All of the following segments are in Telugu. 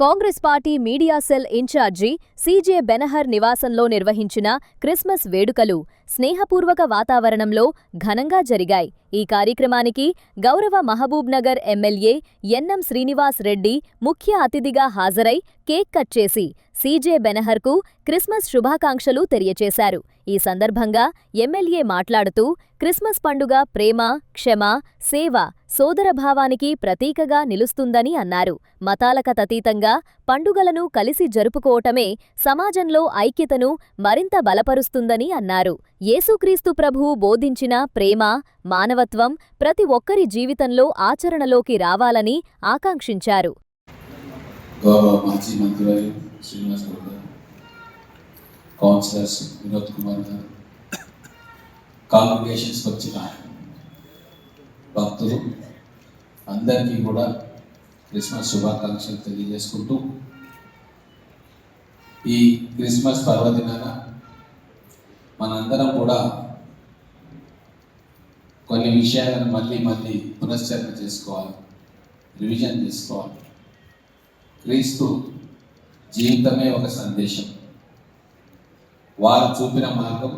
Congress party media cell in charge CJ Benhur నివాసంలో నిర్వహించిన క్రిస్మస్ వేడుకలు స్నేహపూర్వక వాతావరణంలో ఘనంగా జరిగాయి. ఈ కార్యక్రమానికి గౌరవ మహబూబ్ నగర్ ఎమ్మెల్యే ఎన్ఎం శ్రీనివాస్ రెడ్డి ముఖ్య అతిథిగా హాజరై కేక్ కట్ చేసి సీజే బెనహర్కు క్రిస్మస్ శుభాకాంక్షలు తెలియచేశారు. ఈ సందర్భంగా ఎమ్మెల్యే మాట్లాడుతూ క్రిస్మస్ పండుగ ప్రేమ, క్షమ, సేవ, సోదరభావానికి ప్రతీకగా నిలుస్తుందని అన్నారు. మతాలకతీతంగా పండుగలను కలిసి జరుపుకోవటమే సమాజంలో ఐక్యతను మరింత బలపరుస్తుందని అన్నారు. యేసుక్రీస్తు ప్రభువు బోధించిన ప్రేమ, మానవత్వం ప్రతి ఒక్కరి జీవితంలో ఆచరణలోకి రావాలని ఆకాంక్షించారు. కౌన్సిలర్స్ వినోద్ కుమార్ గారు, కాంగ్రిగేషన్స్కి వచ్చిన భక్తులు అందరికీ కూడా క్రిస్మస్ శుభాకాంక్షలు తెలియజేసుకుంటూ, ఈ క్రిస్మస్ పర్వదినాన మనందరం కూడా కొన్ని విషయాలను మళ్ళీ పునశ్చరణ చేసుకోవాలి, రివిజన్ చేసుకోవాలి. క్రీస్తు జీవితమే ఒక సందేశం. వారు చూపిన మార్గం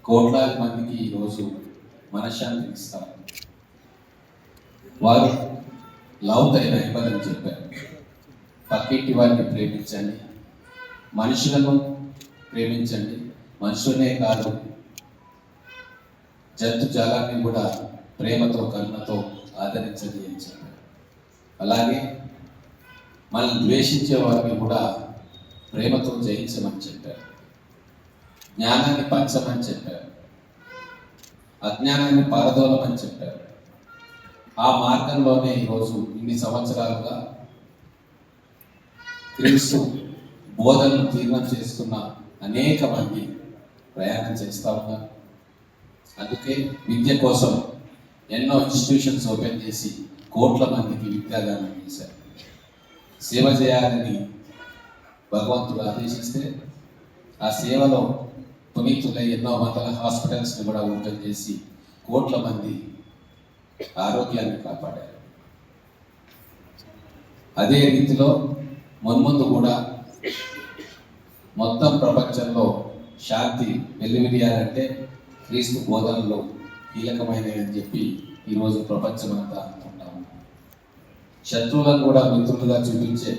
కోట్లాది మందికి ఈరోజు మనశ్శాంతిని ఇస్తారు. వారు లవ్ ద నైబర్ అని చెప్పారు. పక్కింటి వారిని ప్రేమించండి, మనుషులను ప్రేమించండి, మనుషులనే కాదు జంతు జాలాన్ని కూడా ప్రేమతో కరుణతో ఆదరించండి అని చెప్పారు. అలాగే మనల్ని ద్వేషించే వారిని కూడా ప్రేమతో జయించమని చెప్పారు. జ్ఞానాన్ని పంచమని చెప్పారు, అజ్ఞానాన్ని పారదోలమని చెప్పారు. ఆ మార్గంలోనే ఈరోజు ఇన్ని సంవత్సరాలుగా క్రీస్తు బోధనను తీర్మానం చేస్తున్న అనేక మంది ప్రయాణం చేస్తూ ఉన్నారు. అందుకే విద్య కోసం ఎన్నో ఇన్స్టిట్యూషన్స్ ఓపెన్ చేసి కోట్ల మందికి విద్యాదానం చేశారు. సేవ చేయాలని భగవంతుడు ఆదేశిస్తే ఆ సేవలో పునీతులై ఎన్నో వందల హాస్పిటల్స్ని కూడా ఓపెన్ చేసి కోట్ల మంది ఆరోగ్యాన్ని కాపాడారు. అదే రీతిలో మున్ముందు కూడా మొత్తం ప్రపంచంలో శాంతి వెల్లివిరియాలంటే క్రీస్తు బోధనలు కీలకమైనవి అని చెప్పి ఈరోజు ప్రపంచమంతా అనుకుంటాము. శత్రువులను కూడా మిత్రులుగా చూపించే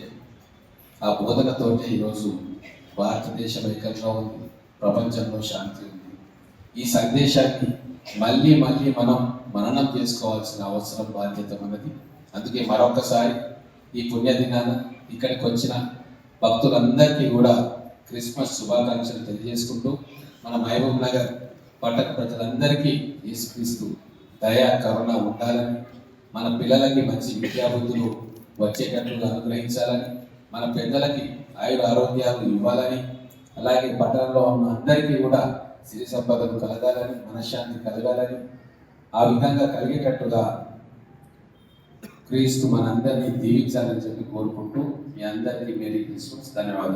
ఆ బోధనతోటే ఈరోజు భారతదేశం ఏకంగా ఉంది, ప్రపంచంలో శాంతి ఉంది. ఈ సందేశాన్ని మళ్ళీ మనం మననం చేసుకోవాల్సిన అవసరం, బాధ్యత మనది. అందుకే మరొకసారి ఈ పుణ్యదినాన ఇక్కడికి వచ్చిన భక్తులందరికీ కూడా క్రిస్మస్ శుభాకాంక్షలు తెలియజేసుకుంటూ, మన మహబూబ్ నగర్ పట్టణ ప్రజలందరికీ యేసుక్రీస్తు దయా కరుణ ఉండాలని, మన పిల్లలకి మంచి విద్యాబుద్ధులు వచ్చేటట్లుగా అనుగ్రహించాలని, మన పెద్దలకి ఆయుర ఆరోగ్యాలు ఇవ్వాలని, అలాగే పట్టణంలో ఉన్న అందరికీ కూడా సిరి సంపదలు కలగాలని, మనశ్శాంతి కలగాలని, ఆ విధంగా కలిగేటట్టుగా క్రీస్తు మనందరినీ దీవించాలని చెప్పి కోరుకుంటూ మీ అందరికీ మేరీ క్రిస్మస్. ధన్యవాదాలు.